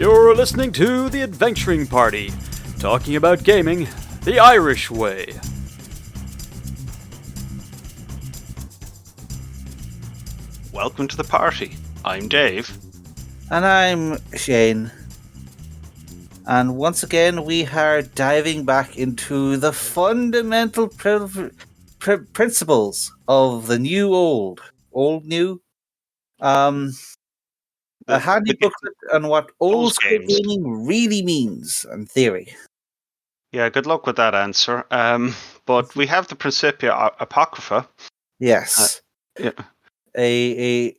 You're listening to The Adventuring Party, talking about gaming the Irish way. Welcome to the party. I'm Dave. And I'm Shane. And once again, we are diving back into the fundamental principles of the new old new. A handy booklet on what old school gaming really means in theory. Yeah, good luck with that answer. But we have the Principia Apocrypha. Yes. Yeah. A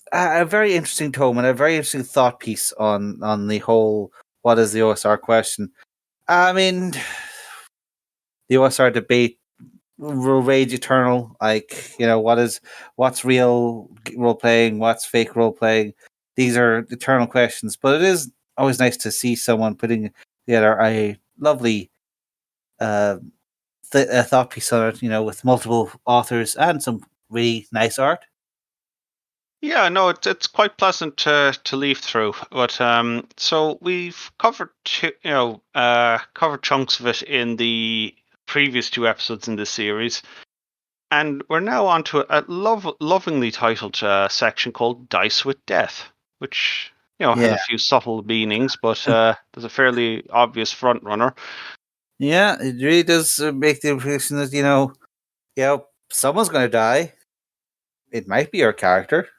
very interesting tome and a very interesting thought piece on the whole what is the OSR question. I mean, the OSR debate will rage eternal. Like, you know, what's real role playing, what's fake role playing. These are eternal questions, but it is always nice to see someone putting together a lovely thought piece on it. You know, with multiple authors and some really nice art. Yeah, no, it's quite pleasant to leaf through. But so we've covered covered chunks of it in the previous two episodes in this series, and we're now on to a lovingly titled section called "Dice with Death," which has a few subtle meanings, but there's a fairly obvious front runner. Yeah, it really does make the impression that someone's going to die. It might be our character.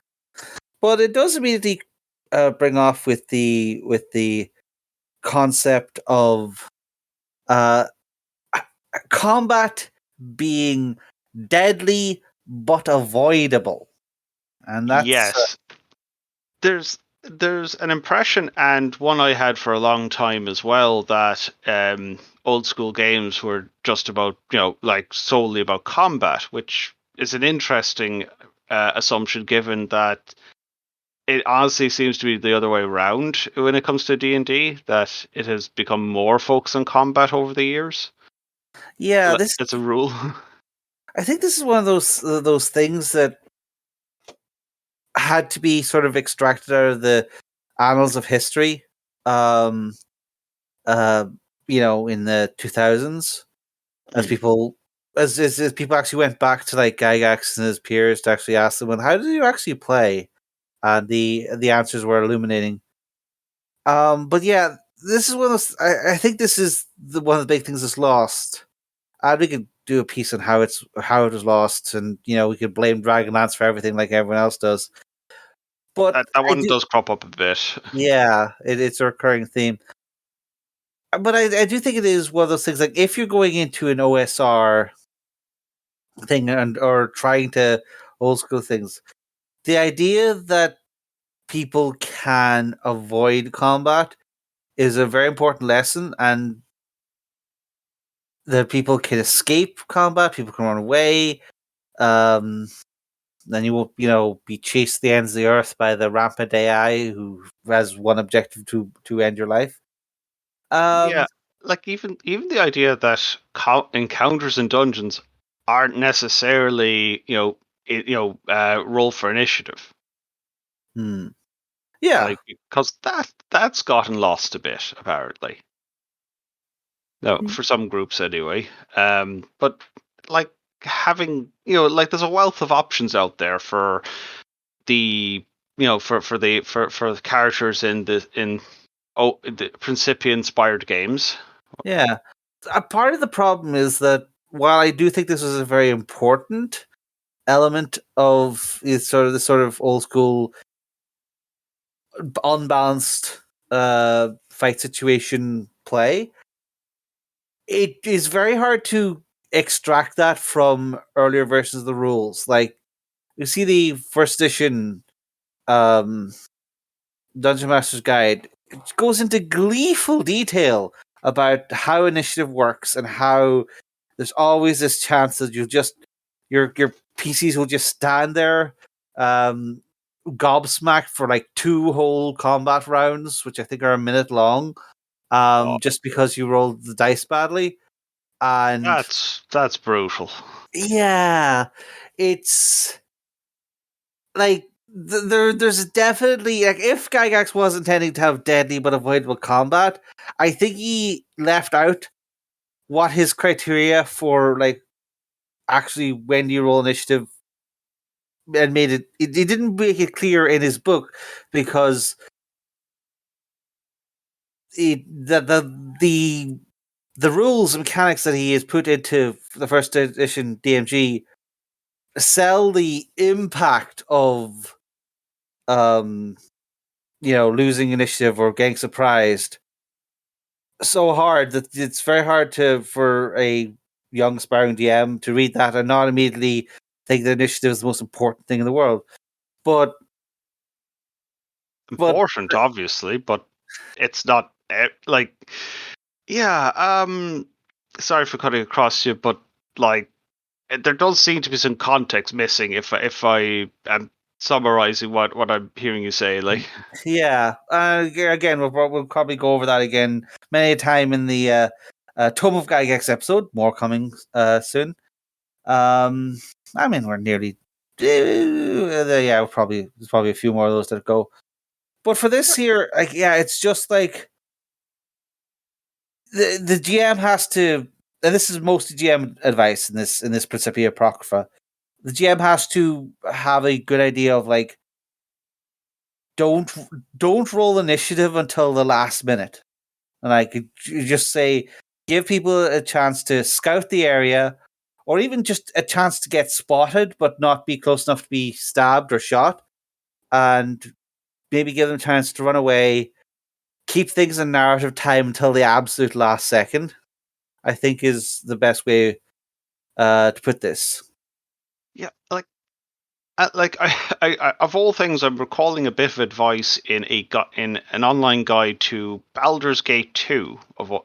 But it does immediately bring off with the concept of combat being deadly but avoidable, and that's yes. There's an impression, and one I had for a long time as well, that old school games were just about solely about combat, which is an interesting assumption given that it honestly seems to be the other way around when it comes to D&D, that it has become more focused on combat over the years. Yeah, that's a rule. I think this is one of those things that had to be sort of extracted out of the annals of history. In the 2000s, as people actually went back to like Gygax and his peers to actually ask them, "Well, how did you actually play?" And the answers were illuminating. But yeah, this is one of those. I think this is one of the big things that's lost. And we could do a piece on how it was lost, and we could blame Dragonlance for everything like everyone else does. But that one does crop up a bit. Yeah, it's a recurring theme. But I do think it is one of those things, like if you're going into an OSR thing or trying to old school things, the idea that people can avoid combat is a very important lesson, and that people can escape combat, people can run away. Then you won't, be chased to the ends of the earth by the rampant AI who has one objective to end your life. Yeah, like even the idea that encounters in dungeons aren't necessarily roll for initiative. Yeah, because that's gotten lost a bit apparently. No, for some groups anyway. But like having there's a wealth of options out there for the for the characters in the Principia inspired games. Yeah. A part of the problem is that while I do think this is a very important element of the sort of old school unbalanced fight situation play, it is very hard to extract that from earlier versions of the rules. Like you see the first edition Dungeon Master's Guide, it goes into gleeful detail about how initiative works and how there's always this chance that your PCs will just stand there gobsmacked for like 2 whole combat rounds, which I think are a minute long, just because you rolled the dice badly. And that's brutal. Yeah, it's like there's definitely, like, if Gygax was intending to have deadly but avoidable combat, I think he left out what his criteria for, like, actually when you roll initiative, and made it. He didn't make it clear in his book because the rules and mechanics that he has put into the first edition DMG sell the impact of losing initiative or getting surprised so hard that it's very hard for a young aspiring DM to read that and not immediately think that initiative is the most important thing in the world. But important, obviously, but it's not like, yeah. Sorry for cutting across you, but like, there does seem to be some context missing. If I am summarizing what I'm hearing you say, like, yeah, again, we'll probably go over that again many a time in the Tome of Gygax episode. More coming soon. I mean, we're nearly yeah. There's probably a few more of those that go. But for this here, like, yeah, it's just like the GM has to, and this is mostly GM advice in this Principia Apocrypha. The GM has to have a good idea of, like, don't roll initiative until the last minute, and I could just say give people a chance to scout the area, or even just a chance to get spotted but not be close enough to be stabbed or shot, and maybe give them a chance to run away. Keep things in narrative time until the absolute last second, I think, is the best way to put this. yeah, like. I, of all things, I'm recalling a bit of advice in in an online guide to Baldur's Gate 2 of a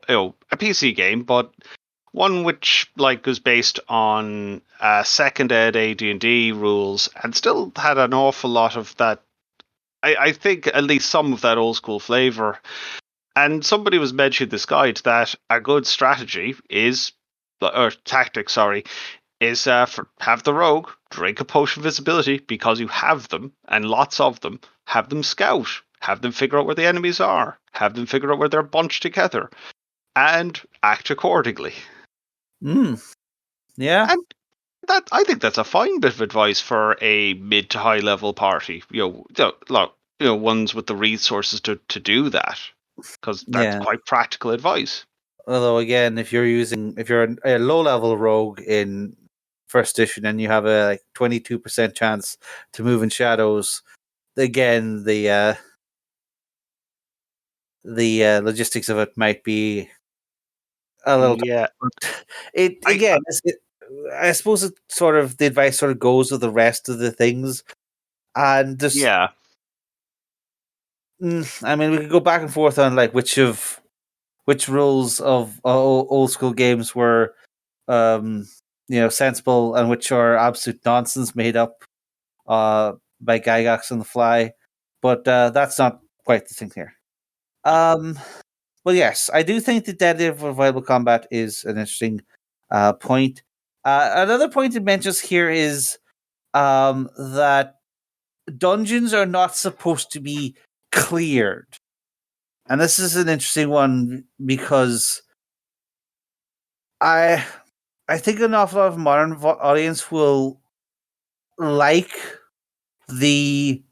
PC game, but one which, like, was based on second ed AD&D rules and still had an awful lot of that. I think at least some of that old school flavor. And somebody was mentioning this guide that a good strategy is, or tactic, sorry, is have the rogue drink a potion of visibility because you have them and lots of them. Have them scout. Have them figure out where the enemies are. Have them figure out where they're bunched together, and act accordingly. Yeah, And that, I think that's a fine bit of advice for a mid to high level party. Ones with the resources to do that, because that's yeah. quite practical advice. Although, again, if you're a low level rogue in first edition and you have a, like, 22% chance to move in shadows, again, the logistics of it might be a little. Yeah, It I again, I suppose it sort of, the advice sort of goes with the rest of the things, and just, yeah. I mean, we could go back and forth on, like, which rules of old school games were sensible and which are absolute nonsense made up by Gygax on the fly. But that's not quite the thing here. Well, yes, I do think that deadly for viable combat is an interesting point. Another point it mentions here is that dungeons are not supposed to be cleared. And this is an interesting one because I think an awful lot of modern audience will like the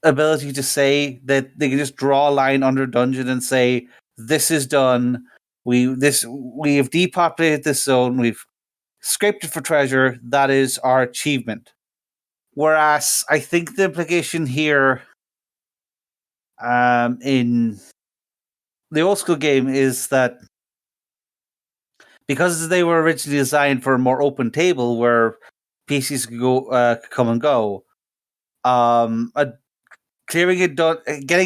ability to say that they can just draw a line under dungeon and say, this is done. We have depopulated this zone. We've scraped it for treasure. That is our achievement. Whereas I think the implication here in the old school game is that because they were originally designed for a more open table where PCs could come and go, getting a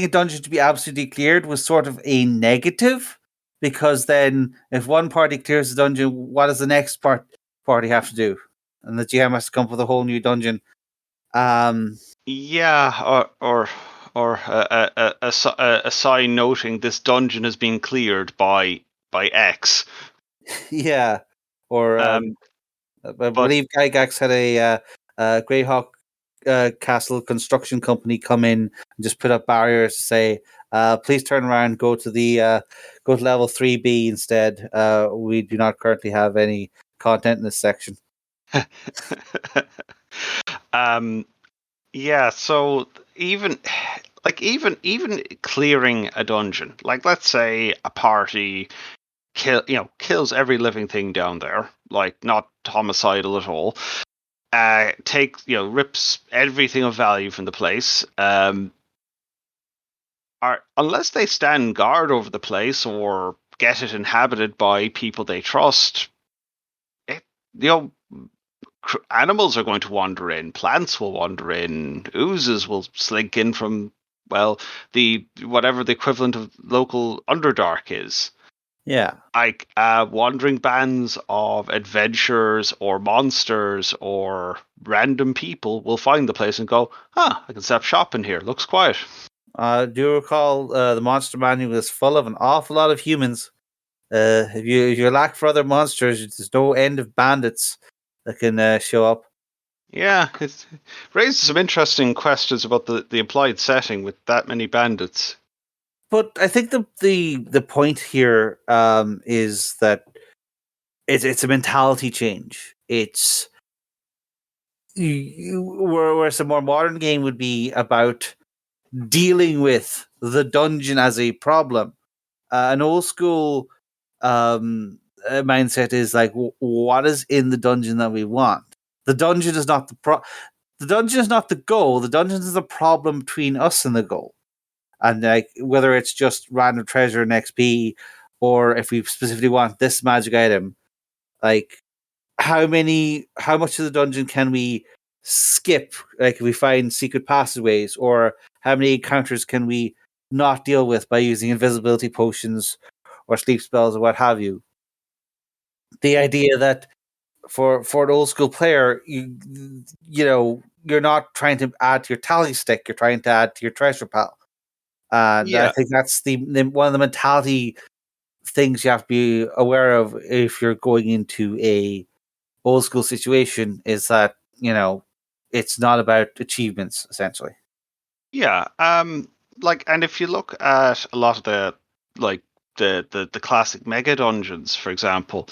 dungeon to be absolutely cleared was sort of a negative, because then if one party clears the dungeon, what does the next party have to do? And the GM has to come up with a whole new dungeon. Yeah, or a sign noting this dungeon has been cleared by X. Yeah, or I But believe Gygax had a Greyhawk castle construction company come in and just put up barriers to say, please turn around, go to level 3B instead. We do not currently have any content in this section. Yeah, so even clearing a dungeon, like let's say a party kills every living thing down there, like not homicidal at all. Rips everything of value from the place. Unless they stand guard over the place or get it inhabited by people they trust, animals are going to wander in, plants will wander in, oozes will slink in from, well, whatever the equivalent of local Underdark is. Yeah. Like wandering bands of adventurers or monsters or random people will find the place and go, I can set up shop in here. Looks quiet. Do you recall the monster manual is full of an awful lot of humans? If you lack for other monsters, there's no end of bandits that can show up. Yeah, it raises some interesting questions about the implied setting with that many bandits. But I think the point here is that it's a mentality change. It's whereas a more modern game would be about dealing with the dungeon as a problem. An old school mindset is like, what is in the dungeon that we want? The dungeon is not the dungeon is not the goal. The dungeon is the problem between us and the goal. And like whether it's just random treasure and XP, or if we specifically want this magic item, like how much of the dungeon can we skip? Like if we find secret passageways, or how many encounters can we not deal with by using invisibility potions or sleep spells or what have you? The idea that for an old school player, you're not trying to add to your tally stick, you're trying to add to your treasure pile. And I think that's the one of the mentality things you have to be aware of if you're going into a old school situation, is that, it's not about achievements, essentially. Yeah. And if you look at a lot of the classic mega dungeons, for example,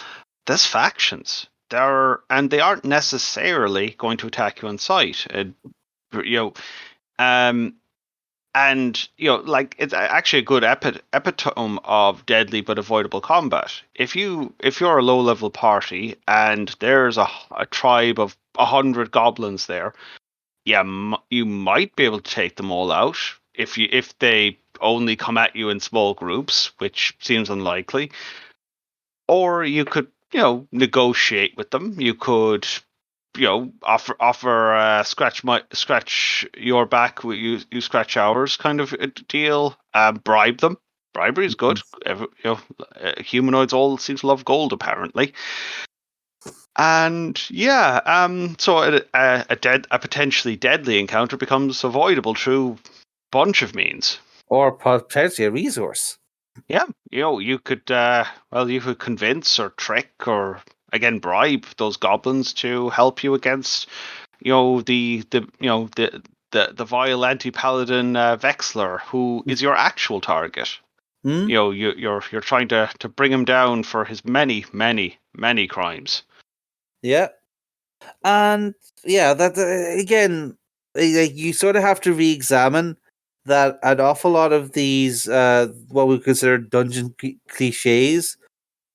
there's factions. They aren't necessarily going to attack you on sight. It's actually a good epitome of deadly but avoidable combat. If you're a low level party and there's a tribe of 100 goblins there, you might be able to take them all out if they only come at you in small groups, which seems unlikely. Or you could negotiate with them. You could offer scratch your back, you scratch ours kind of a deal. Bribe them. Bribery is good. Humanoids all seem to love gold apparently. And so a potentially deadly encounter becomes avoidable through bunch of means, or potentially a resource. Yeah, you could convince or trick or again bribe those goblins to help you against the vile anti-paladin Vexler, who is your actual target. You're trying to bring him down for his many crimes. Yeah, and that again, you sort of have to re-examine that an awful lot of these what we consider dungeon cliches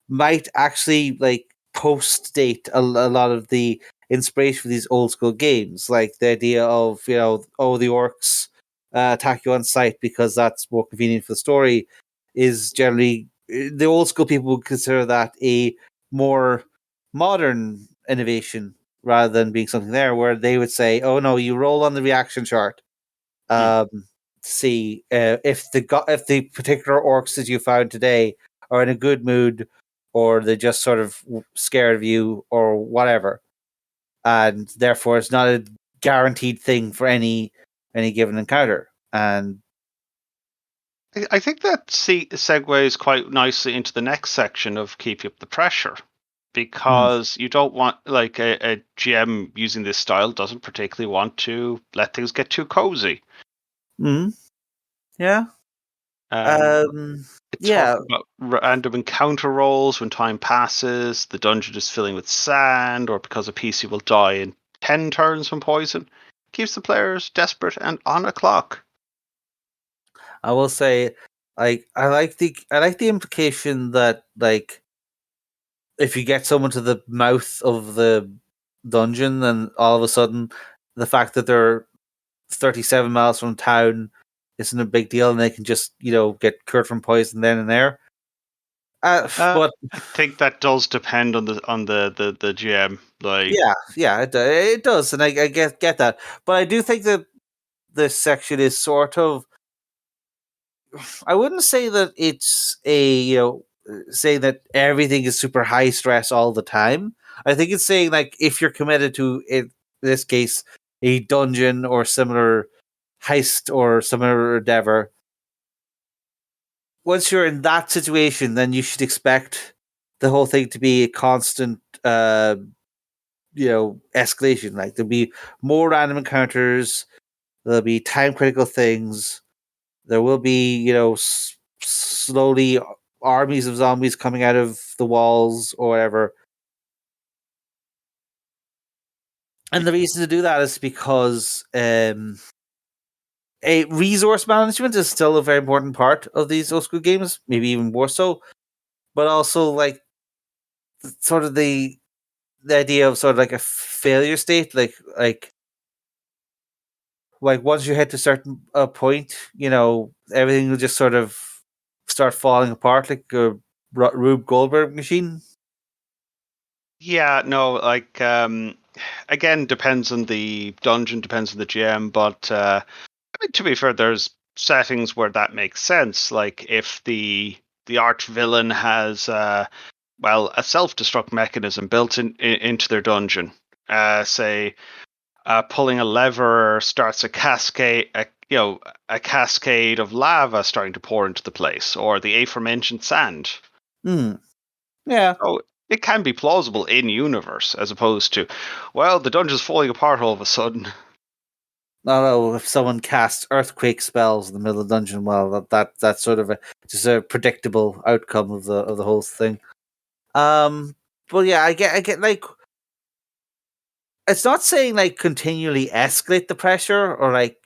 might actually like post date a lot of the inspiration for these old school games, like the idea of the orcs attack you on sight because that's more convenient for the story, is generally the old school people would consider that a more modern innovation rather than being something there, where they would say, oh no, you roll on the reaction chart, see if the particular orcs that you found today are in a good mood, or they're just sort of scared of you or whatever, and therefore it's not a guaranteed thing for any given encounter. And I think that segues quite nicely into the next section of Keep Up the Pressure. because you don't want, like, a GM using this style doesn't particularly want to let things get too cozy. Yeah. It Yeah. talks about random encounter rolls when time passes, the dungeon is filling with sand, or because a PC will die in 10 turns from poison. Keeps the players desperate and on a clock. I will say, I like the implication that, like, if you get someone to the mouth of the dungeon, and all of a sudden the fact that they're 37 miles from town isn't a big deal, and they can just get cured from poison then and there. But I think that does depend on the GM. Like, yeah, it does, and I get that. But I do think that this section is sort of, I wouldn't say that it's saying that everything is super high stress all the time. I think it's saying, like, if you're committed to, in this case, a dungeon or similar heist or similar endeavor, once you're in that situation, then you should expect the whole thing to be a constant escalation. Like, there'll be more random encounters, there'll be time critical things, there will be slowly armies of zombies coming out of the walls or whatever. And the reason to do that is because a resource management is still a very important part of these old school games, maybe even more so. But also, like, sort of the idea of sort of like a failure state, like once you hit a certain point, everything will just sort of start falling apart like a Rube Goldberg machine. yeah, no, like, again, depends on the dungeon, depends on the GM, but I mean, to be fair, there's settings where that makes sense. Like, if the arch villain has a self-destruct mechanism built into their dungeon, say, pulling a lever starts a cascade, a cascade of lava starting to pour into the place, or the aforementioned sand. Yeah. So it can be plausible in universe, as opposed to, well, the dungeon's falling apart all of a sudden. No, if someone casts earthquake spells in the middle of the dungeon, well, that's sort of just a predictable outcome of the whole thing. But yeah, I get like, it's not saying like continually escalate the pressure or like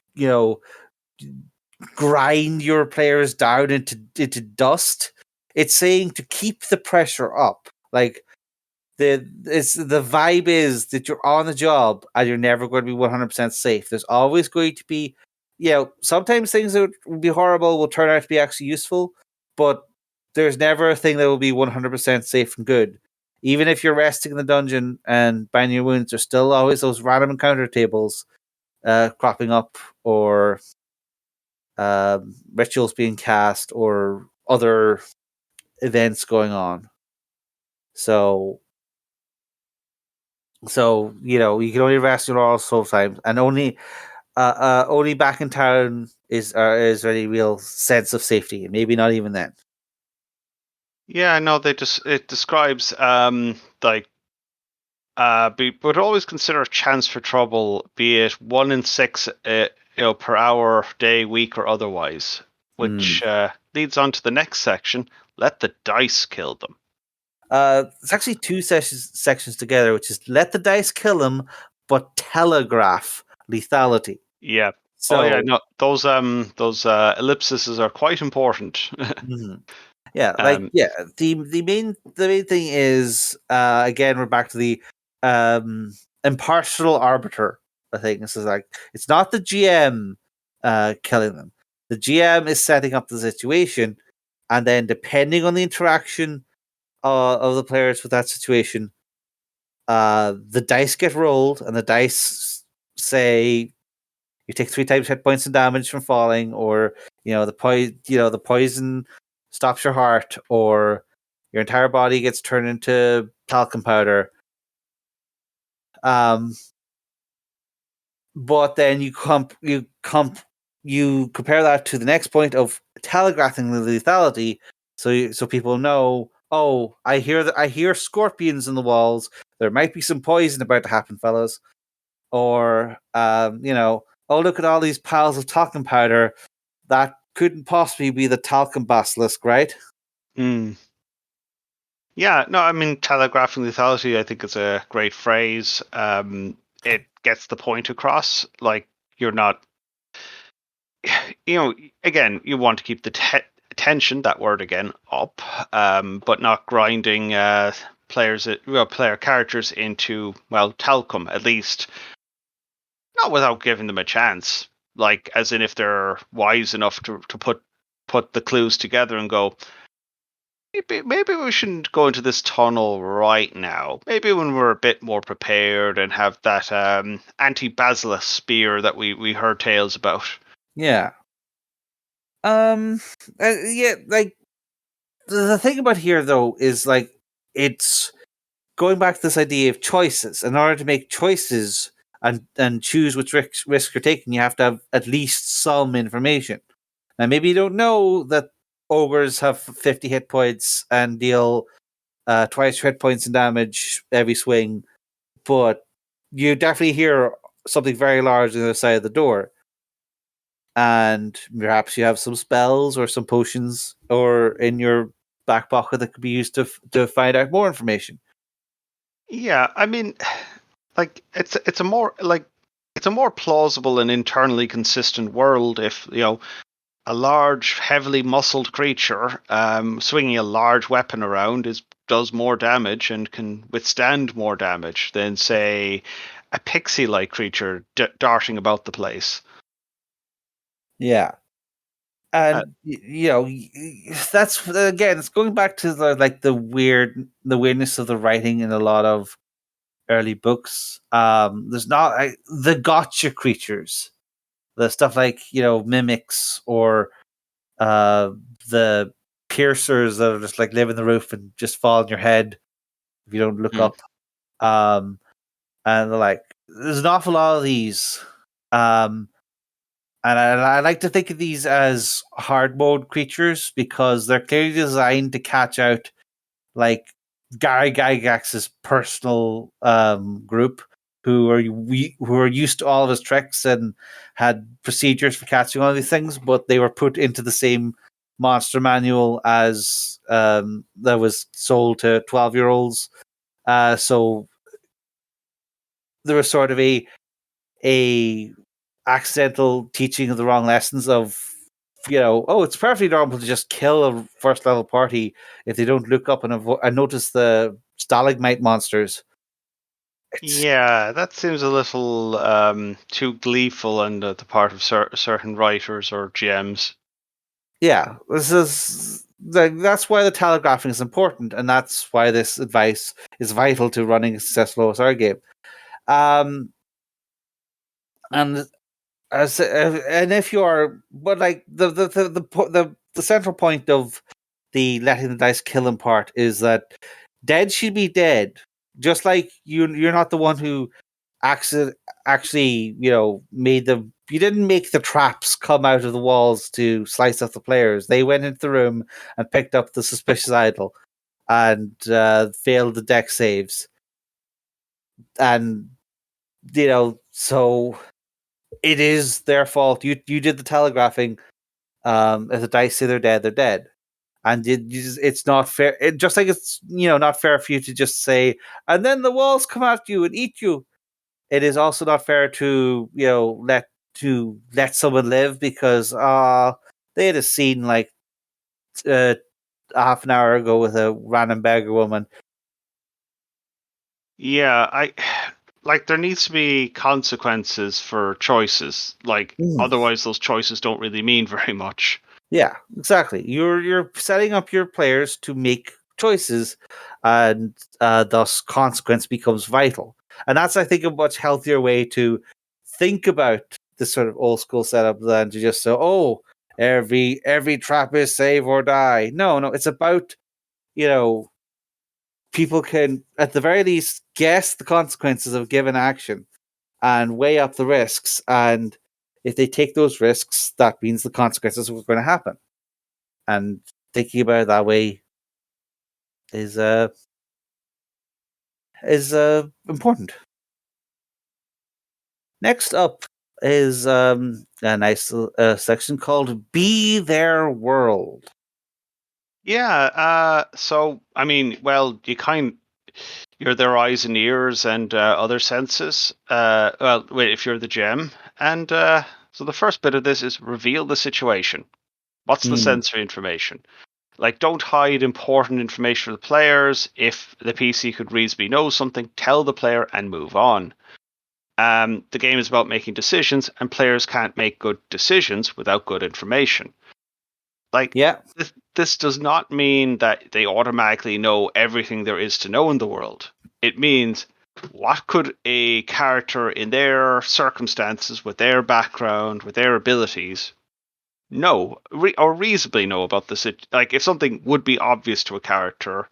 grind your players down into dust. It's saying to keep the pressure up. Like, the vibe is that you're on the job and you're never going to be 100% safe. There's always going to be, sometimes things that would be horrible will turn out to be actually useful, but there's never a thing that will be 100% safe and good. Even if you're resting in the dungeon and binding your wounds, there's still always those random encounter tables cropping up, or rituals being cast, or other events going on. So you can only rest your all soul times, and only back in town is any real sense of safety, and maybe not even then. Yeah, no, it describes like, but always consider a chance for trouble, be it 1 in 6, per hour, day, week, or otherwise. Which leads on to the next section: let the dice kill them. It's actually two sections together, which is let the dice kill them, but telegraph lethality. Yeah. So, no, those ellipses are quite important. Yeah, the main thing is, again, we're back to the impartial arbiter. I think this is like, it's not the GM killing them. The GM is setting up the situation, and then depending on the interaction of the players with that situation, the dice get rolled, and the dice say you take 3 times hit points and damage from falling, or the poison stops your heart, or your entire body gets turned into talcum powder. But then you compare that to the next point of telegraphing the lethality, so people know, oh, I hear scorpions in the walls. There might be some poison about to happen, fellas. Or oh, look at all these piles of talcum powder. That couldn't possibly be the talcum basilisk, right? Mm. Yeah, no, I mean, telegraphing lethality, I think, is a great phrase. It gets the point across. Like, you're not, again, you want to keep the tension, that word again, up, but not grinding player characters into, well, talcum, at least, not without giving them a chance. Like, as in, if they're wise enough to put the clues together and go, maybe we shouldn't go into this tunnel right now. Maybe when we're a bit more prepared and have that anti-basilisk spear that we heard tales about. Yeah. Yeah, like the thing about here though is like it's going back to this idea of choices. In order to make choices and choose which risk you're taking, you have to have at least some information. Now, maybe you don't know that ogres have 50 hit points and deal twice hit points in damage every swing, but you definitely hear something very large on the other side of the door. And perhaps you have some spells or some potions or in your back pocket that could be used to find out more information. Yeah, I mean, like it's a more plausible and internally consistent world if a large, heavily muscled creature swinging a large weapon around does more damage and can withstand more damage than, say, a pixie-like creature darting about the place. Yeah. And that's again, it's going back to the weirdness of the writing in a lot of early books. There's not the gotcha creatures, the stuff like mimics or the piercers that are just like live in the roof and just fall on your head if you don't look up. And they're like, there's an awful lot of these. And I like to think of these as hard mode creatures because they're clearly designed to catch out like Gary Gygax's personal group who are used to all of his tricks and had procedures for catching all these things, but they were put into the same monster manual as that was sold to 12-year-olds. So there was sort of a accidental teaching of the wrong lessons of it's perfectly normal to just kill a first level party if they don't look up and notice the stalagmite monsters. Yeah, that seems a little too gleeful on the part of certain writers or GMs. Yeah, this is that's why the telegraphing is important, and that's why this advice is vital to running a successful OSR game. And and if you are, but like the central point of the letting the dice kill him part is that dead should be dead. Just like you're not the one who actually made them. You didn't make the traps come out of the walls to slice up the players. They went into the room and picked up the suspicious idol and failed the deck saves. And so it is their fault. You did the telegraphing. If the dice say they're dead, they're dead. And it's not fair. Just like it's not fair for you to just say, and then the walls come at you and eat you. It is also not fair to let someone live because they had a scene like a half an hour ago with a random beggar woman. Yeah, like there needs to be consequences for choices. Like otherwise, those choices don't really mean very much. Yeah, exactly. You're setting up your players to make choices, and thus consequence becomes vital. And that's, I think, a much healthier way to think about this sort of old school setup than to just say, "Oh, every trap is save or die." No, it's about people can at the very least guess the consequences of a given action and weigh up the risks. And if they take those risks, that means the consequences are going to happen. And thinking about it that way is important. Next up is a nice section called "Be Their World." Yeah. So I mean, well, you're their eyes and ears and other senses. Well, wait, if you're the gem, and so the first bit of this is reveal the situation. What's the sensory information? Like, don't hide important information for the players. If the PC could reasonably know something, tell the player and move on. The game is about making decisions, and players can't make good decisions without good information. Like, Yeah, this does not mean that they automatically know everything there is to know in the world. It means what could a character in their circumstances, with their background, with their abilities, know or reasonably know about the situation. Like, if something would be obvious to a character,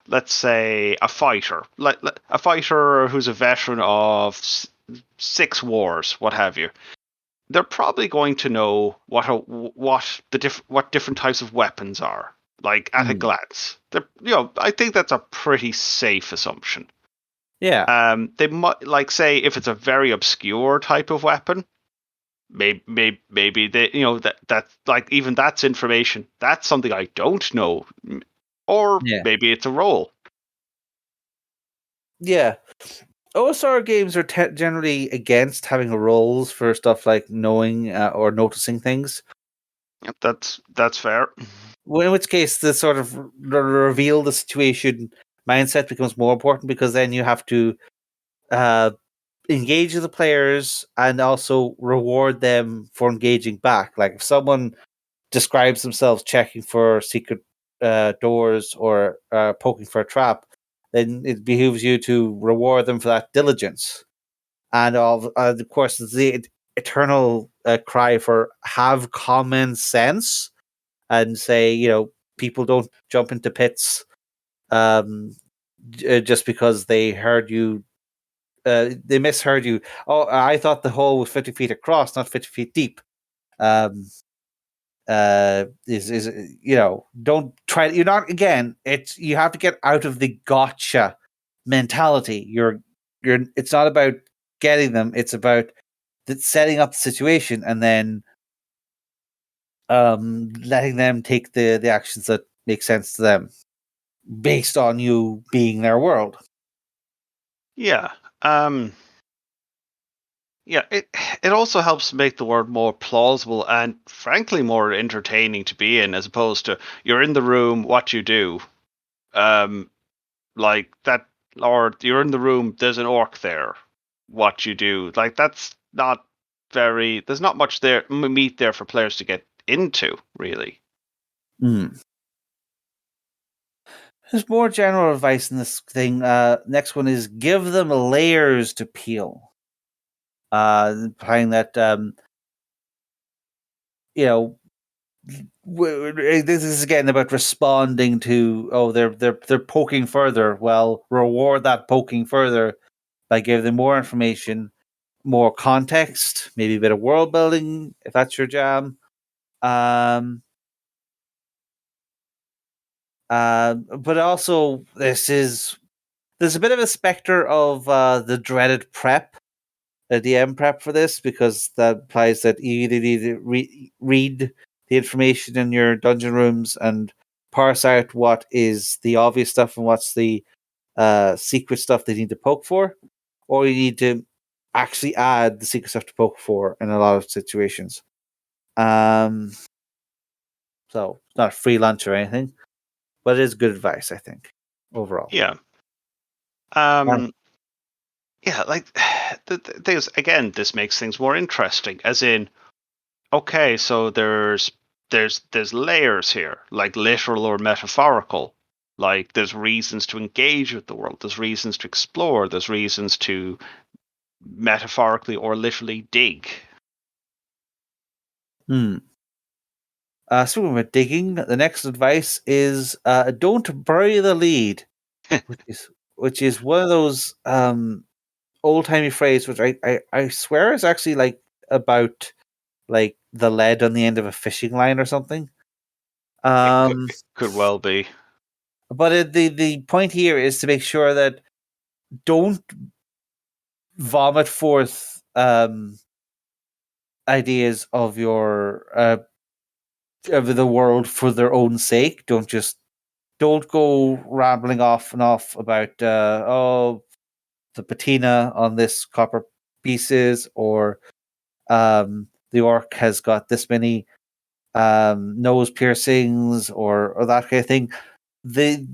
let's say a fighter, a fighter who's a veteran of 6 wars, what have you, they're probably going to know what different types of weapons are, like at a glance. I think that's a pretty safe assumption. yeah, They might, like, say if it's a very obscure type of weapon, maybe they, that like, even that's information. That's something I don't know, or yeah, maybe it's a role. yeah. OSR games are generally against having roles for stuff like knowing or noticing things. Yep, that's fair. Well, in which case, the sort of reveal the situation mindset becomes more important, because then you have to uh, engage the players and also reward them for engaging back. Like, if someone describes themselves checking for secret doors or poking for a trap, then it behooves you to reward them for that diligence. And of course, the eternal cry for have common sense, and say, people don't jump into pits um, just because they heard you. They misheard you. Oh, I thought the hole was 50 feet across, not 50 feet deep. Um, is don't try. You're not, again. It's, you have to get out of the gotcha mentality. You're. It's not about getting them. It's about setting up the situation and then letting them take the actions that make sense to them based on you being their world. Yeah. Yeah, it also helps make the world more plausible and, frankly, more entertaining to be in, as opposed to you're in the room, what you do, like that, or you're in the room, there's an orc there, what you do. Like, that's not very. There's not much there meat there for players to get into, really. There's more general advice in this thing. Next one is give them layers to peel. Implying that you know this is again about responding to, they're poking further. Well, reward that poking further by giving them more information, more context, maybe a bit of world building if that's your jam. But also there's a bit of a specter of the dreaded prep, the DM prep for this, because that implies that you either need to read the information in your dungeon rooms and parse out what is the obvious stuff and what's the secret stuff they need to poke for, or you need to actually add the secret stuff to poke for in a lot of situations. So it's not a free lunch or anything, but it is good advice, I think, overall. Yeah. Yeah, like, the thing is, again, this makes things more interesting. As in, okay, so there's layers here, like literal or metaphorical. Like, there's reasons to engage with the world. There's reasons to explore. There's reasons to metaphorically or literally dig. Speaking of digging, the next advice is don't bury the lead, which is one of those old timey phrases, which I swear is actually like about like the lead on the end of a fishing line or something. It could well be. But the point here is to make sure that don't vomit forth ideas of your of the world for their own sake. Don't go rambling off and off about the patina on this copper pieces, or the orc has got this many nose piercings, or that kind of thing. The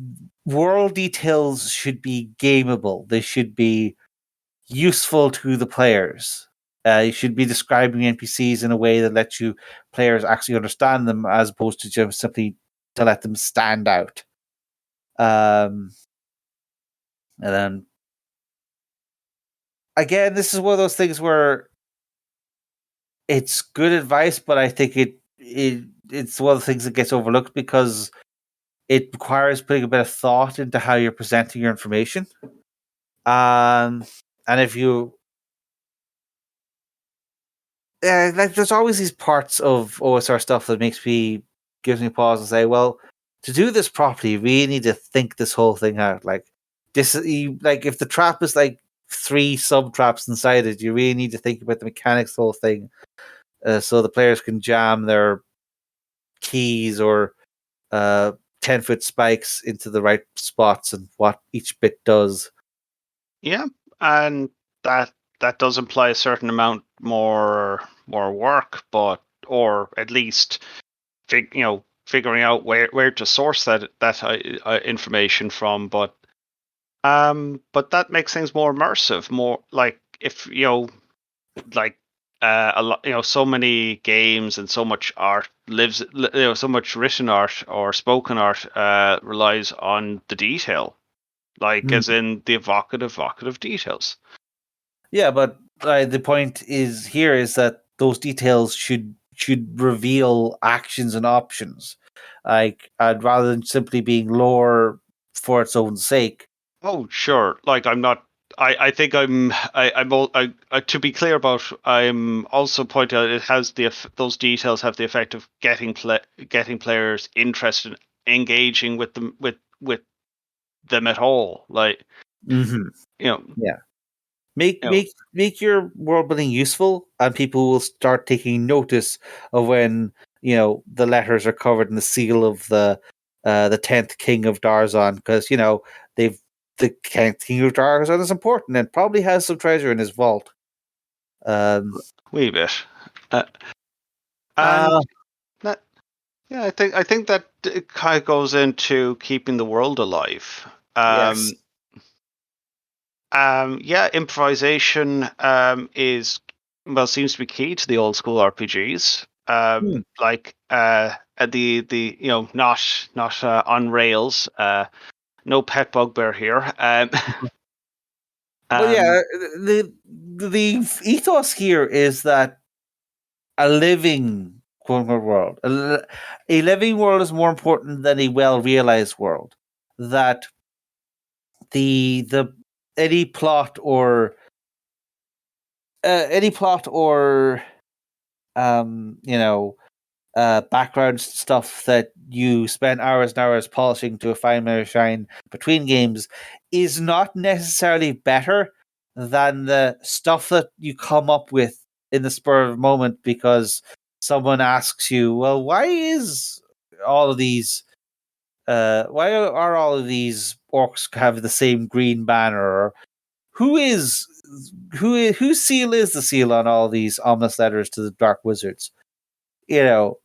world details should be gameable. They should be useful to the players. You should be describing NPCs in a way that lets you players actually understand them, as opposed to just simply to let them stand out. And then again, this is one of those things where it's good advice, but I think it's one of the things that gets overlooked because it requires putting a bit of thought into how you're presenting your information. And if you like, there's always these parts of OSR stuff that gives me pause and say, well, to do this properly, you really need to think this whole thing out. Like if the trap is like 3 sub traps inside it, you really need to think about the mechanics of the whole thing, so the players can jam their keys or 10-foot spikes into the right spots and what each bit does. Yeah, and that does imply a certain amount more work, but or at least figuring out where to source that information from. But that makes things more immersive, more like if like a lot, so many games and so much art lives, so much written art or spoken art relies on the detail, like as in the evocative details. Yeah, but the point is that those details should reveal actions and options, like rather than simply being lore for its own sake. Oh, sure. Like I'm not. I think to be clear about, I'm also pointing out it has those details have the effect of getting players interested, engaging with them with them at all. Like Yeah. Make your world building useful, and people will start taking notice of when the letters are covered in the seal of the 10th King of Darzon, because they've the 10th King of Darzon is important and probably has some treasure in his vault. Wee bit, and that I think that it kind of goes into keeping the world alive. Yes. Improvisation seems to be key to the old school RPGs. Like the not on rails. No pet bugbear here. Well, yeah, the ethos here is that a living quote-unquote world, a living world is more important than a well-realized world. That the any plot or background stuff that you spend hours and hours polishing to a fine measure shine between games is not necessarily better than the stuff that you come up with in the spur of the moment because someone asks you, well, why are all of these orcs have the same green banner, or whose seal is the seal on all these ominous letters to the dark wizards? Yep.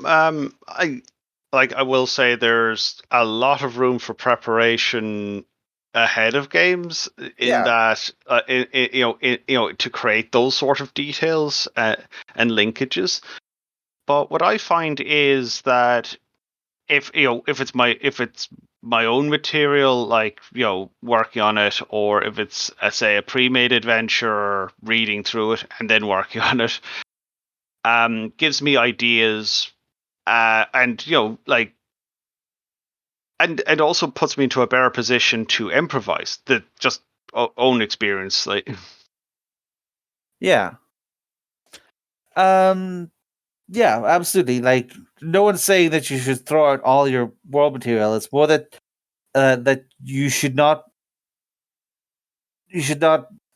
I will say there's a lot of room for preparation ahead of games in that to create those sort of details and linkages. But what I find is that if it's my own material, like working on it, or if it's say a pre-made adventure, reading through it and then working on it, gives me ideas, and and also puts me into a better position to improvise the just own experience, like. Yeah. Yeah, absolutely. Like, no one's saying that you should throw out all your world material. It's more that that you should not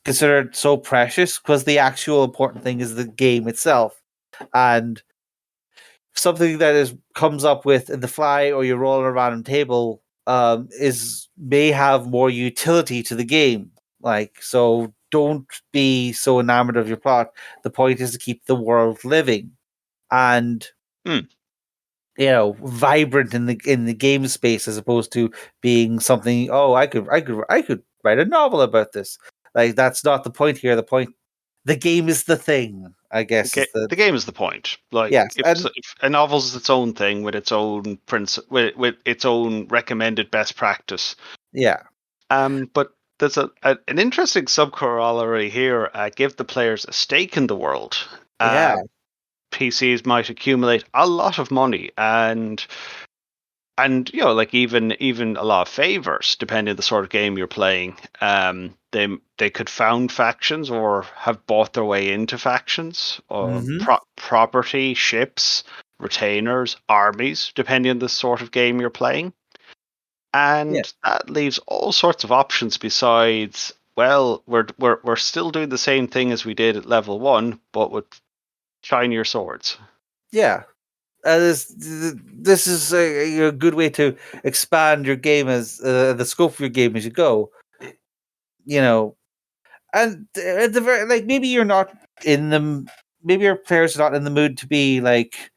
consider it so precious, because the actual important thing is the game itself. And something that comes up with in the fly, or you're rolling around on table, may have more utility to the game. Like, so don't be so enamored of your plot. The point is to keep the world living and vibrant in the game space, as opposed to being something. Oh, I could write a novel about this. Like, that's not the point here. The game is the thing, I guess, is the The game is the point. Like, yes. And if a novel is its own thing with its own with its own recommended best practice. yeah. But there's an interesting sub corollary here. Give the players a stake in the world. Yeah. PCs might accumulate a lot of money and like even a lot of favors depending on the sort of game you're playing. They could found factions or have bought their way into factions or property, ships, retainers, armies, depending on the sort of game you're playing. And that leaves all sorts of options besides, well, we're still doing the same thing as we did at level 1, but with shinier swords. Yeah. This is a good way to expand your game, as the scope of your game as you go. And at the very, like, maybe you're not in the maybe your players are not in the mood to be like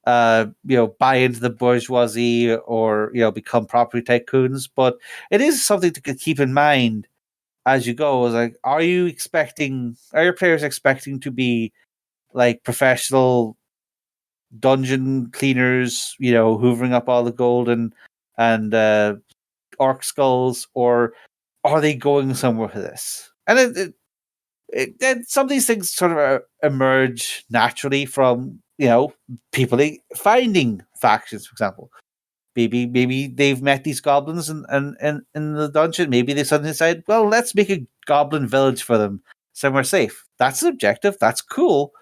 buy into the bourgeoisie, or become property tycoons, but it is something to keep in mind as you go. Is like, are your players expecting to be like professional dungeon cleaners, hoovering up all the gold and orc skulls, or are they going somewhere for this? And some of these things sort of emerge naturally from people finding factions. For example, maybe they've met these goblins and in the dungeon. Maybe they suddenly decide, well, let's make a goblin village for them somewhere safe. That's the objective. That's cool.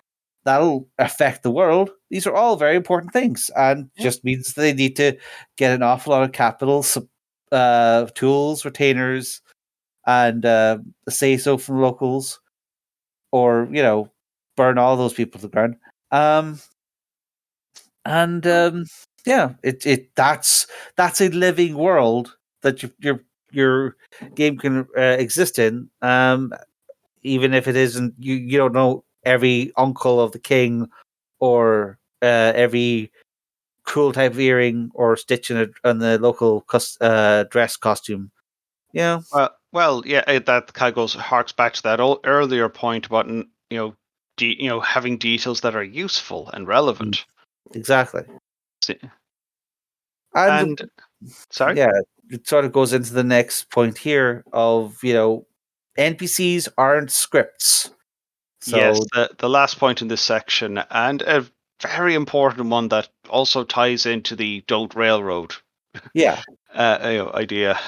That'll affect the world. These are all very important things, and just means they need to get an awful lot of capital, tools, retainers, and say so from locals, or burn all those people to the ground. That's a living world that your game can exist in. Even if it isn't, you don't know every uncle of the king, or every cool type of earring or stitch in the local dress costume. Yeah. Well, yeah, that kind of harks back to that earlier point about having details that are useful and relevant. Exactly. And sorry, yeah, it sort of goes into the next point here of NPCs aren't scripts. So, yes, the last point in this section, and a very important one that also ties into the don't railroad yeah, idea.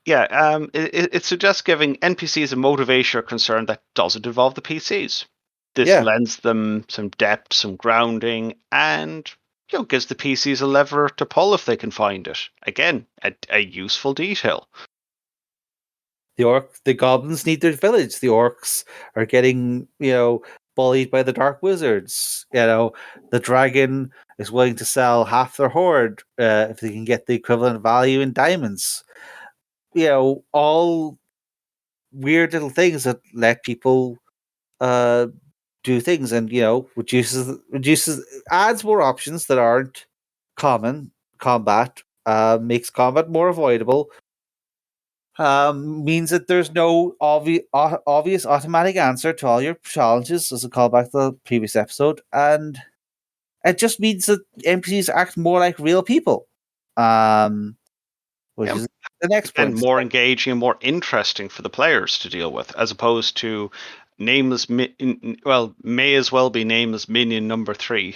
It suggests giving NPCs a motivation or concern that doesn't involve the PCs. This lends them some depth, some grounding, and gives the PCs a lever to pull if they can find it. Again, a useful detail. the goblins need their village. The orcs are getting bullied by the dark wizards. The dragon is willing to sell half their hoard if they can get the equivalent value in diamonds. All weird little things that let people do things, and adds more options that aren't common. Combat makes combat more avoidable. Means that there's no obvious automatic answer to all your challenges, as a callback to the previous episode, and it just means that NPCs act more like real people. Which is the next point. And more engaging and more interesting for the players to deal with, as opposed to nameless. May as well be nameless minion number 3.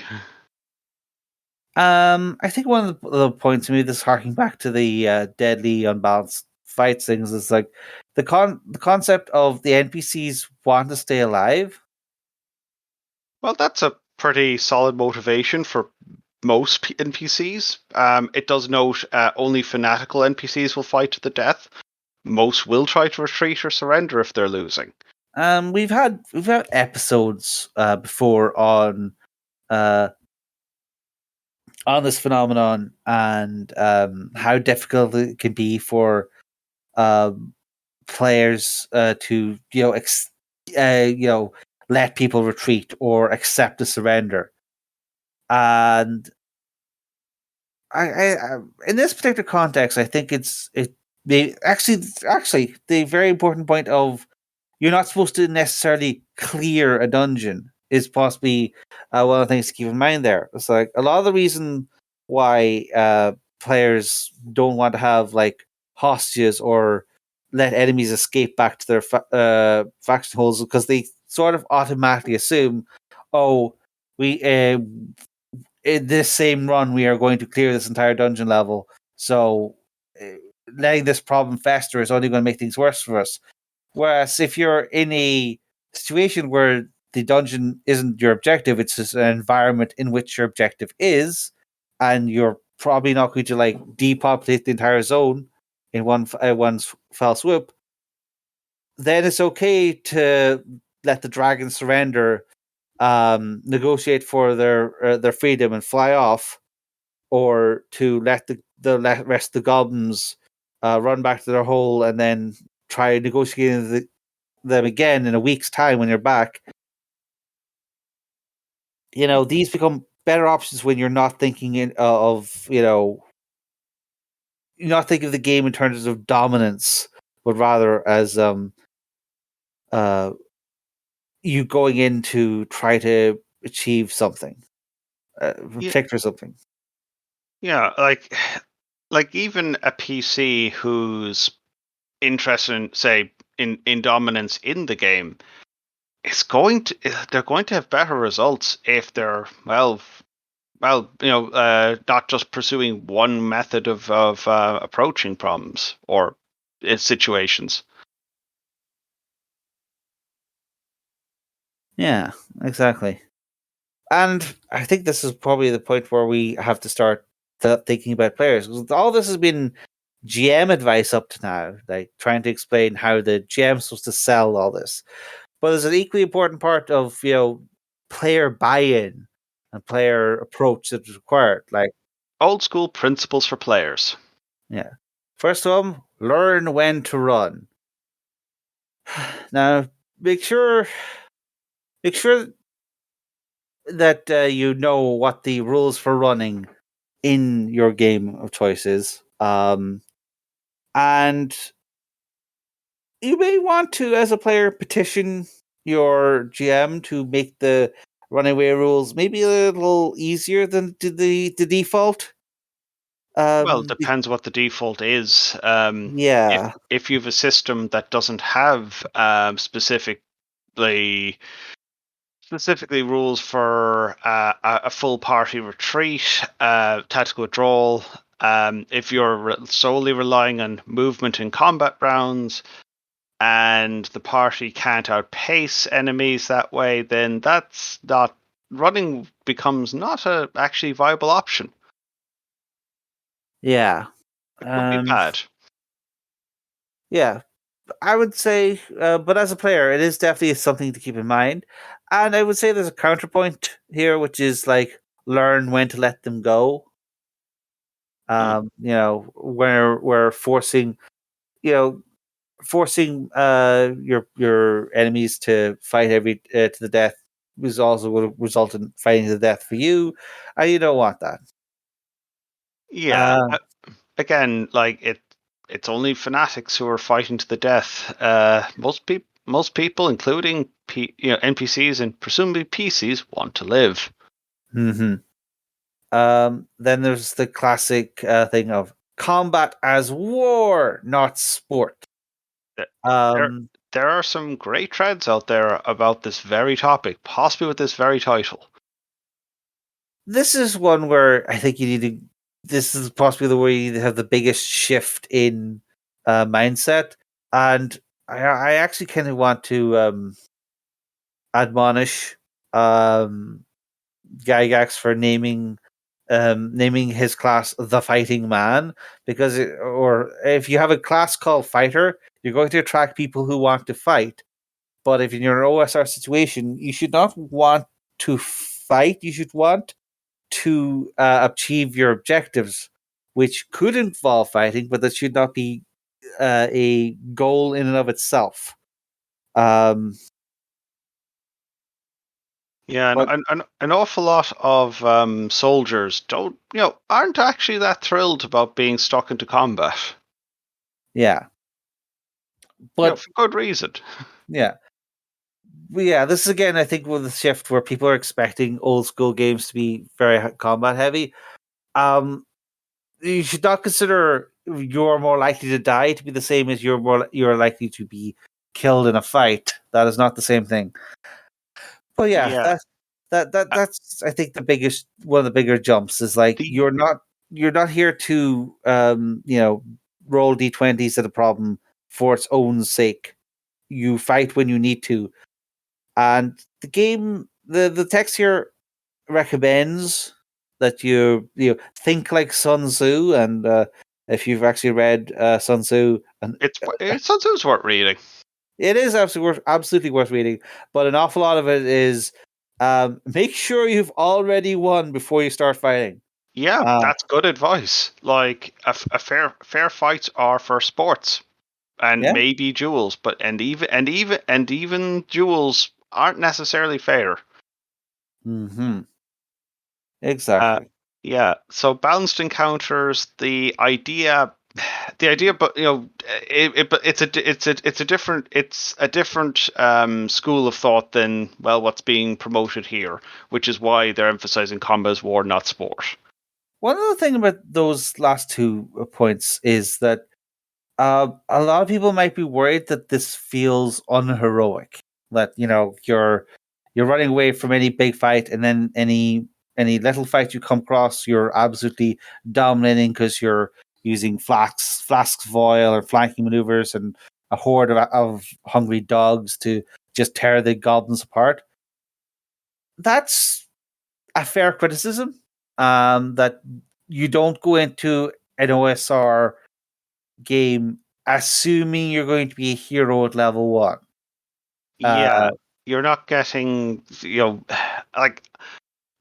I think one of the points, maybe this harking back to the deadly unbalanced fights things, is like the concept of the NPCs want to stay alive. Well, that's pretty solid motivation for most NPCs. It does note only fanatical NPCs will fight to the death. Most will try to retreat or surrender if they're losing. We've had episodes before on this phenomenon and how difficult it can be for players to let people retreat or accept a surrender. And I in this particular context, I think actually the very important point of you're not supposed to necessarily clear a dungeon is possibly one of the things to keep in mind there. It's like a lot of the reason why players don't want to have like hostages or let enemies escape back to their faction holes because they sort of automatically assume, oh, we in this same run we are going to clear this entire dungeon level. So letting this problem fester is only going to make things worse for us. Whereas if you're in a situation where the dungeon isn't your objective, it's just an environment in which your objective is, and you're probably not going to like depopulate the entire zone in one fell swoop, then it's okay to let the dragons surrender, negotiate for their freedom and fly off, or to let the rest of the goblins run back to their hole and then try negotiating them again in a week's time when you're back. These become better options when you're not thinking you're not thinking of the game in terms of dominance, but rather as you going in to try to achieve something, protect or something. Yeah, like even a PC who's interested in, say, in dominance in the game, they're going to have better results if they're not just pursuing one method of approaching problems or situations. Yeah, exactly. And I think this is probably the point where we have to start thinking about players. All this has been GM advice up to now, like trying to explain how the GM is supposed to sell all this. But there's an equally important part of player buy-in and player approach that's required. Like Old school principles for players. yeah, first of all, learn when to run. Now, make sure that you know what the rules for running in your game of choice is. And you may want to, as a player, petition your GM to make the runaway rules maybe a little easier than the default. Well, it depends what the default is. Yeah. If you have a system that doesn't have specifically rules for a full party retreat, tactical withdrawal, if you're solely relying on movement in combat rounds, and the party can't outpace enemies that way, then that's not running becomes not a actually viable option. Yeah. It would be bad. Yeah. I would say, but as a player, it is definitely something to keep in mind. And I would say there's a counterpoint here, which is like learn when to let them go. Where we're forcing, your enemies to fight to the death is also going to result in fighting to the death for you, and you don't want that. Yeah. Again, like it's only fanatics who are fighting to the death. Most people, including NPCs and presumably PCs, want to live. Mm-hmm. Then there's the classic thing of combat as war, not sport. There are some great threads out there about this very topic, possibly with this very title. This is one where I think you need to. This is possibly the way you have the biggest shift in mindset, and I actually kind of want to admonish Gygax for naming his class the Fighting Man, because or if you have a class called Fighter, you're going to attract people who want to fight. But if you're in an OSR situation, you should not want to fight. You should want to achieve your objectives, which could involve fighting, but that should not be a goal in and of itself. Yeah, But- an awful lot of soldiers aren't actually that thrilled about being stuck into combat. Yeah, but for good reason. yeah. This is again, I think, with the shift where people are expecting old school games to be very combat heavy. You should not consider you're more likely to die to be the same as you're likely to be killed in a fight. That is not the same thing. But Yeah. that's I think one of the bigger jumps is like you're not here to roll d20s at a problem for its own sake. You fight when you need to. And the game, the text here recommends that you think like Sun Tzu, and if you've actually read Sun Tzu, and Sun Tzu's worth reading. It is absolutely worth reading, but an awful lot of it is make sure you've already won before you start fighting. Yeah, that's good advice. Like a fair fights are for sports. And maybe duels, but even duels aren't necessarily fair. Mm-hmm. Exactly. So balanced encounters, the idea, but it's a different school of thought than what's being promoted here, which is why they're emphasizing combat as war, not sport. One other thing about those last 2 points is that a lot of people might be worried that this feels unheroic. That you're running away from any big fight, and then any little fight you come across, you're absolutely dominating because you're using flasks of oil or flanking maneuvers and a horde of hungry dogs to just tear the goblins apart. That's a fair criticism. That you don't go into an OSR game assuming you're going to be a hero at level 1. You're not getting like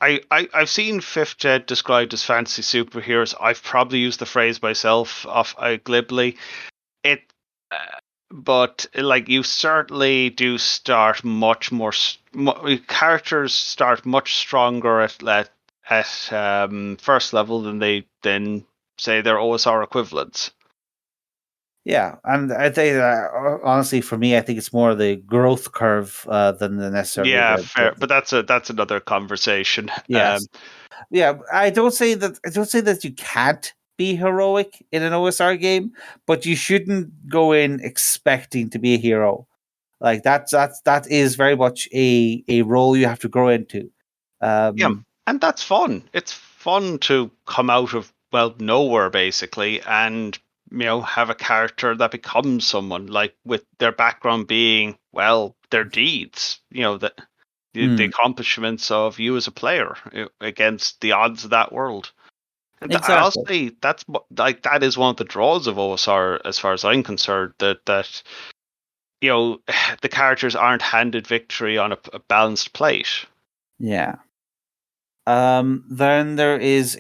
I've seen 5th Ed described as fantasy superheroes. I've probably used the phrase myself glibly. But like you certainly do start much more. Characters start much stronger at first level than say their OSR equivalents. Yeah, and I think honestly, for me, I think it's more the growth curve than the necessarily. Yeah, fair, but that's another conversation. Yes, I don't say that you can't be heroic in an OSR game, but you shouldn't go in expecting to be a hero. Like that is very much a role you have to grow into. And that's fun. It's fun to come out of nowhere basically, and have a character that becomes someone, like with their background being their deeds. The accomplishments of you as a player against the odds of that world. Exactly. Honestly, that is one of the draws of OSR, as far as I'm concerned. That the characters aren't handed victory on a balanced plate. Yeah. Then there is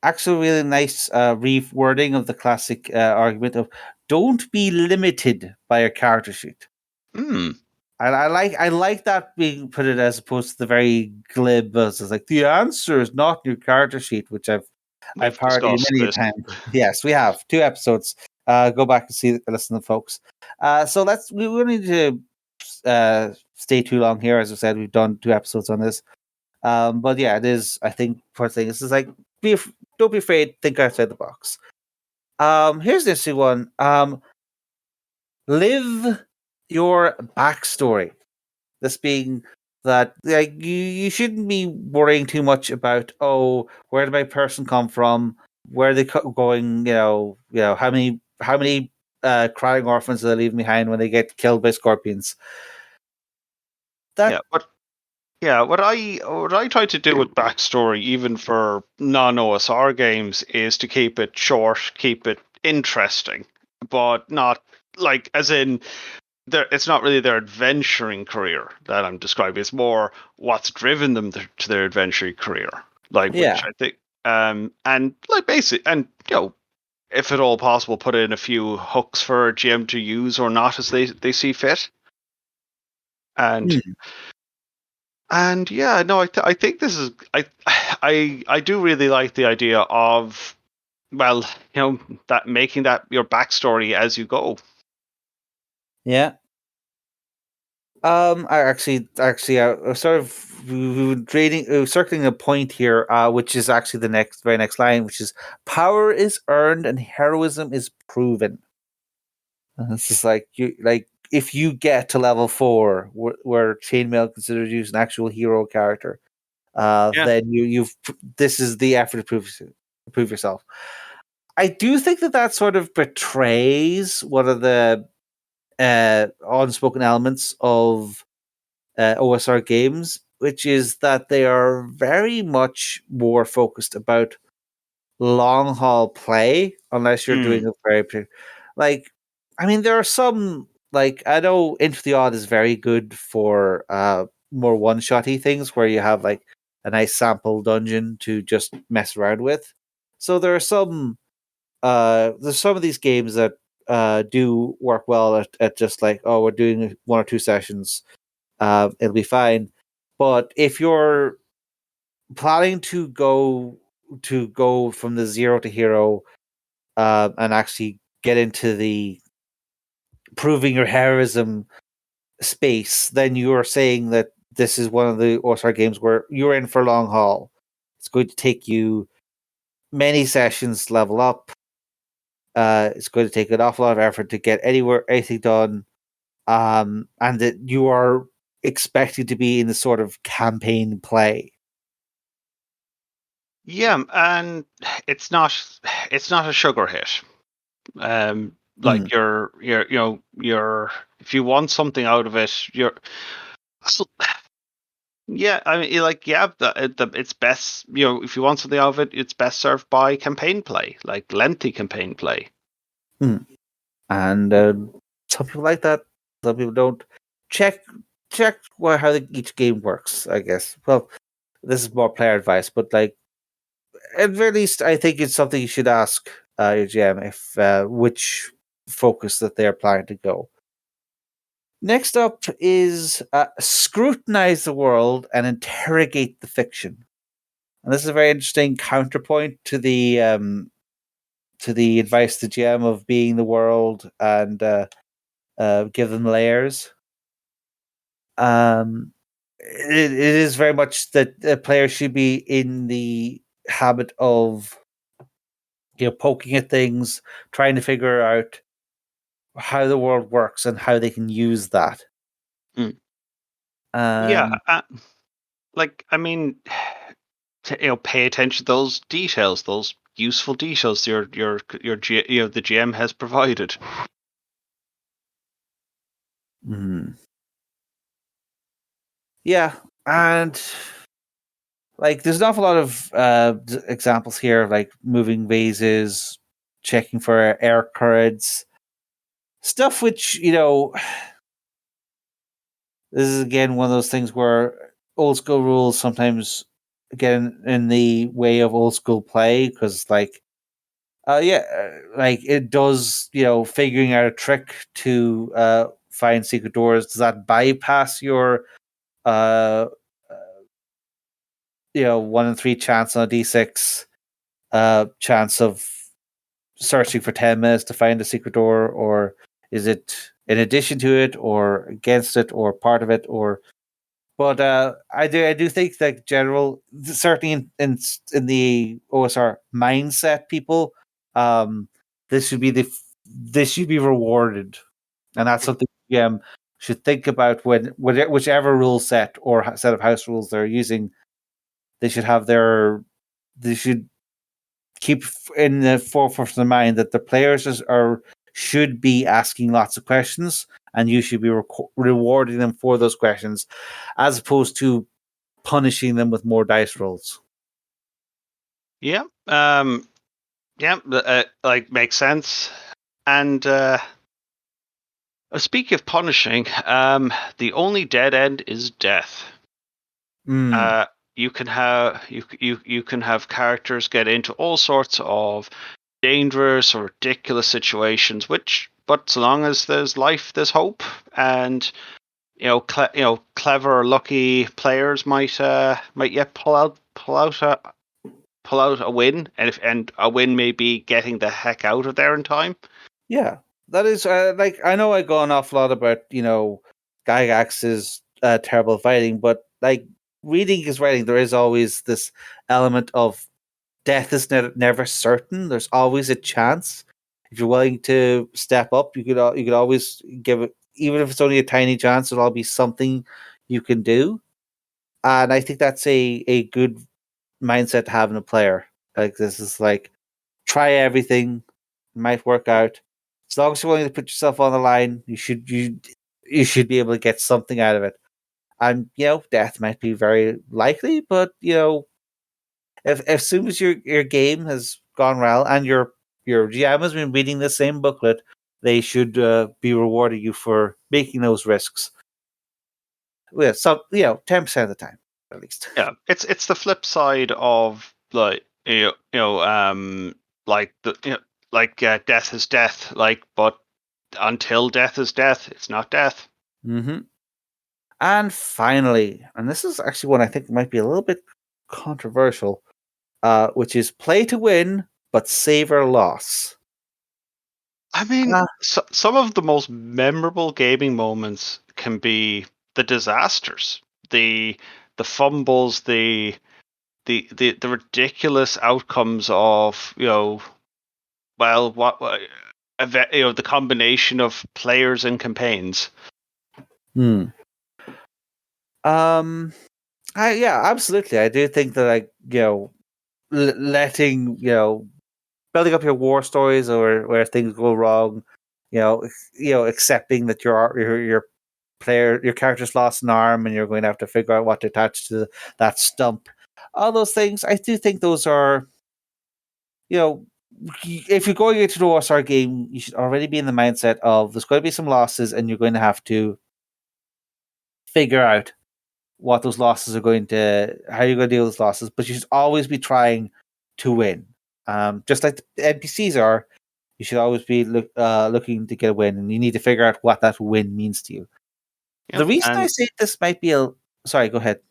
actually really nice rewording of the classic argument of don't be limited by your character sheet. I like that being put it as opposed to the very glib as like the answer is not in your character sheet, which I've parodied many times. Yes, we have 2 episodes. Go back and listen to folks. So we won't need to stay too long here. As I said, we've done 2 episodes on this. But yeah, it is. I think first thing is like don't be afraid. Think outside the box. Here's the interesting one. Live your backstory. This being that like you shouldn't be worrying too much about where did my person come from, where are they going, how many crying orphans do they leave behind when they get killed by scorpions. But Yeah, what I try to do with backstory, even for non-OSR games, is to keep it short, keep it interesting, but not like as in it's not really their adventuring career that I'm describing. It's more what's driven them to their adventuring career, like which Yeah. I think, and like basic, and if at all possible, put in a few hooks for a GM to use or not as they see fit, and. Hmm. And yeah, no, I think this is I do really like the idea of, well, that making that your backstory as you go. Yeah. I actually, sort of we were circling a point here, which is actually the very next line, which is power is earned and heroism is proven. And this is like if you get to level 4, where Chainmail considers you an actual hero character, Yeah. then this is the effort to prove yourself. I do think that sort of betrays one of the unspoken elements of OSR games, which is that they are very much more focused about long haul play, unless you're doing a like. I mean, there are some, like, I know Into the Odd is very good for more one shotty things where you have like a nice sample dungeon to just mess around with. So there's some of these games that do work well at just like, oh, we're doing 1 or 2 sessions, it'll be fine. But if you're planning to go from the zero to hero, and actually get into the proving your heroism space, then you are saying that this is one of the OSR games where you're in for long haul. It's going to take you many sessions to level up. It's going to take an awful lot of effort to get anything done, and that you are expected to be in the sort of campaign play. Yeah, and it's not a sugar hit. Like you're if you want something out of it, yeah. I mean, it's best. If you want something out of it, it's best served by campaign play, like lengthy campaign play. And some people like that. Some people don't. Check how each game works, I guess. Well, this is more player advice, but like at very least, I think it's something you should ask your GM if which focus that they're planning to go. Next up is scrutinize the world and interrogate the fiction. And this is a very interesting counterpoint to the advice to GM of being the world and give them layers. It is very much that the player should be in the habit of poking at things, trying to figure out how the world works and how they can use that. Yeah, like I mean, pay attention to those details, those useful details the GM has provided. Yeah, and like there's an awful lot of examples here, like moving vases, checking for air currents, stuff which this is again one of those things where old school rules sometimes get in the way of old school play, because like like it does, figuring out a trick to find secret doors, does that bypass your 1 in 3 chance on a d6 chance of searching for 10 minutes to find a secret door, or is it in addition to it or against it or part of it? But I do think that certainly in the OSR mindset, people, this should be rewarded, and that's something GM should think about when whichever rule set or set of house rules they're using. They should keep in the forefront of the mind that the players should be asking lots of questions, and you should be rewarding them for those questions, as opposed to punishing them with more dice rolls. Yeah. Like makes sense. And speaking of punishing, the only dead end is death. You can have you can have characters get into all sorts of dangerous or ridiculous situations, but so long as there's life, there's hope, and clever or lucky players might yet pull out a win, and a win may be getting the heck out of there in time. Yeah, that is I know I go an awful lot about Gygax's terrible fighting, but like reading his writing, there is always this element of death is never certain. There's always a chance. If you're willing to step up, you could always give it, even if it's only a tiny chance. There'll be something you can do, and I think that's a good mindset to have in a player. Like this is like try everything, might work out. As long as you're willing to put yourself on the line, you should be able to get something out of it. And death might be very likely, but if as soon as your game has gone well and your GM has been reading the same booklet, they should be rewarding you for making those risks. Yeah, so 10% of the time at least. Yeah, it's the flip side of like death is death, but until death is death, it's not death. Mm-hmm. And finally, and this is actually one I think might be a little bit controversial, which is play to win, but savor loss. I mean, some of the most memorable gaming moments can be the disasters, the fumbles, the ridiculous outcomes of the combination of players and campaigns. Yeah, absolutely. I do think that letting building up your war stories or where things go wrong, accepting that your character's lost an arm and you're going to have to figure out what to attach to that stump. All those things, I do think those are, if you're going into the OSR game, you should already be in the mindset of there's going to be some losses and you're going to have to figure out what those losses are how you're going to deal with those losses, but you should always be trying to win. Just like the NPCs are, you should always be looking to get a win, and you need to figure out what that win means to you. Yep, the reason I say this might be sorry, go ahead.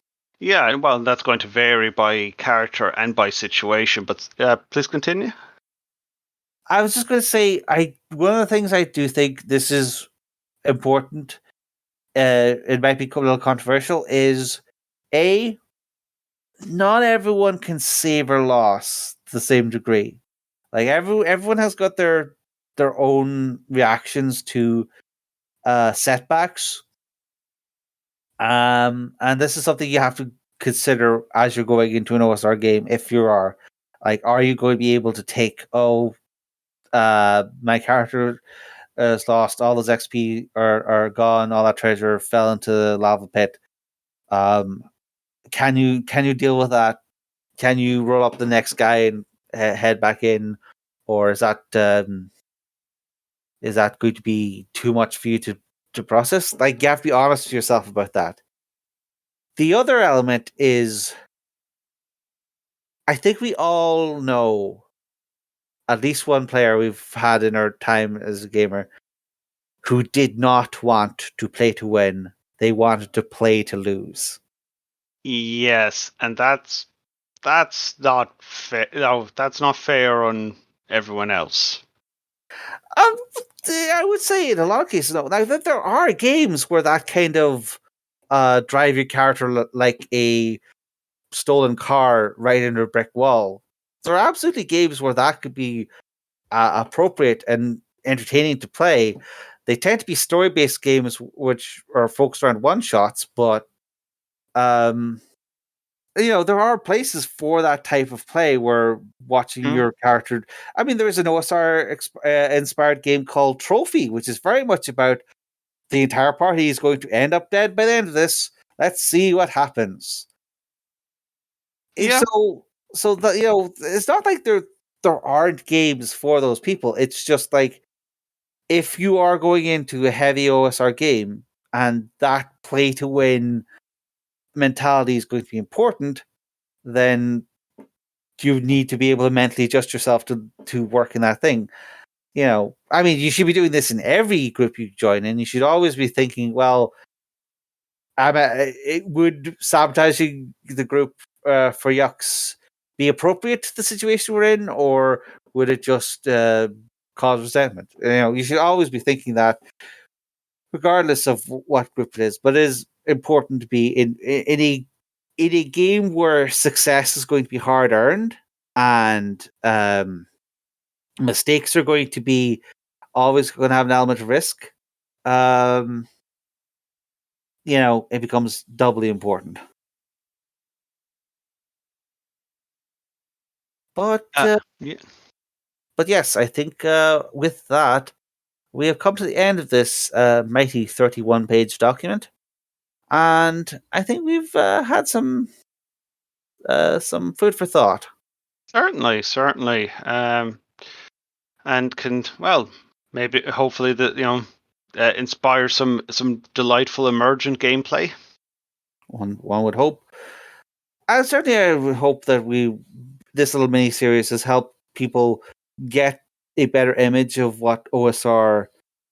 Yeah, well, that's going to vary by character and by situation, but please continue. I was just going to say, one of the things I do think this is important, it might be a little controversial, is not everyone can savor loss to the same degree. Like everyone has got their own reactions to setbacks. And this is something you have to consider as you're going into an OSR game. If you are you going to be able to take, my character has lost, all those XP are gone, all that treasure fell into the lava pit. Can you deal with that? Can you roll up the next guy and head back in, or is that going to be too much for you to process? Like, you have to be honest with yourself about that. The other element is, I think we all know at least one player we've had in our time as a gamer who did not want to play to win. They wanted to play to lose. Yes, and that's not fair. No, that's not fair on everyone else. I would say in a lot of cases, though, now that there are games where that kind of drive your character like a stolen car right into a brick wall. There are absolutely games where that could be appropriate and entertaining to play. They tend to be story-based games which are focused around one-shots, but there are places for that type of play where watching your character. I mean, there is an OSR inspired game called Trophy, which is very much about the entire party is going to end up dead by the end of this. Let's see what happens. Yeah. So that, you know, it's not like there aren't games for those people. It's just like, if you are going into a heavy OSR game and that play to win mentality is going to be important, then you need to be able to mentally adjust yourself to work in that thing. You know, I mean, you should be doing this in every group you join in. You should always be thinking, well, it would sabotaging the group for yucks be appropriate to the situation we're in, or would it just cause resentment? You know, you should always be thinking that, regardless of what group it is. But it is important to be in a game where success is going to be hard earned, and mistakes are going to be always going to have an element of risk. You know, it becomes doubly important. But Yeah. but yes, I think with that, we have come to the end of this mighty 31-page document, and I think we've had some food for thought. Certainly. And can, well, maybe hopefully that inspire some delightful emergent gameplay. One would hope. I would hope that this little mini series has helped people get a better image of what OSR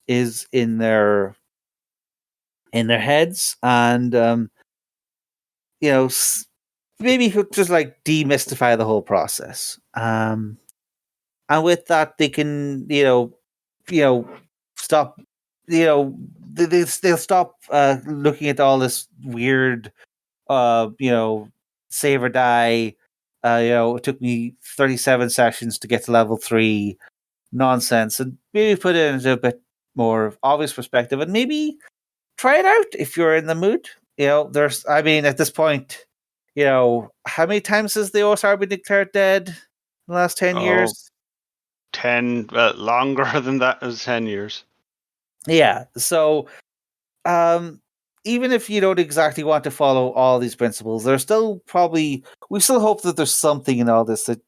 is in their heads, and you know, maybe just like demystify the whole process. And with that, they can stop. They'll stop looking at all this weird save or die. It took me 37 sessions to get to level 3 nonsense, and maybe put it into a bit more obvious perspective, and maybe try it out if you're in the mood. At this point, how many times has the OSR been declared dead in the last 10 years? 10, longer than that is 10 years. Yeah, so even if you don't exactly want to follow all these principles, we still hope that there's something in all this that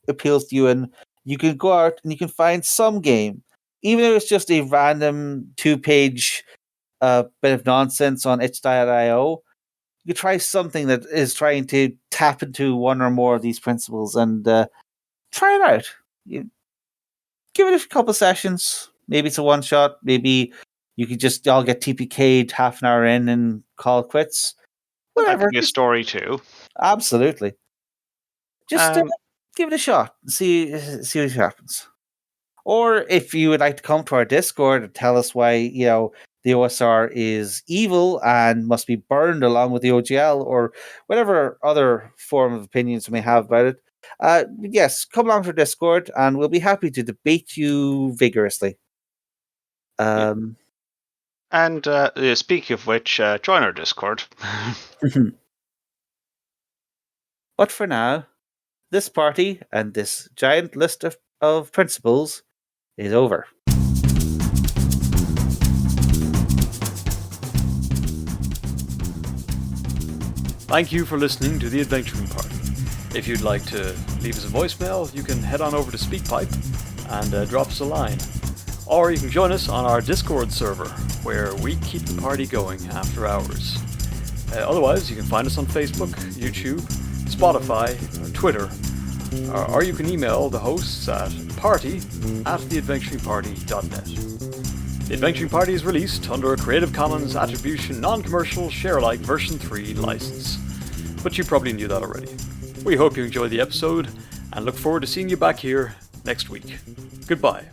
appeals to you, and you can go out and you can find some game, even if it's just a random 2-page bit of nonsense on itch.io. You try something that is trying to tap into one or more of these principles, and try it out. You give it a couple sessions. Maybe it's a one shot. Maybe you could just all get TPK'd half an hour in and call it quits. Whatever. That could be a story too. Absolutely. Just give it a shot and see what happens. Or if you would like to come to our Discord and tell us why, the OSR is evil and must be burned along with the OGL, or whatever other form of opinions you may have about it, yes, come along to our Discord and we'll be happy to debate you vigorously. And speaking of which, join our Discord. But for now, this party and this giant list of principles is over. Thank you for listening to The Adventuring Party. If you'd like to leave us a voicemail, you can head on over to SpeakPipe and drop us a line. Or you can join us on our Discord server, where we keep the party going after hours. Otherwise, you can find us on Facebook, YouTube, Spotify, or Twitter, or you can email the hosts at party@theadventuringparty.net. The Adventuring Party is released under a Creative Commons Attribution Non-Commercial Share-alike version 3 license, but you probably knew that already. We hope you enjoyed the episode, and look forward to seeing you back here next week. Goodbye.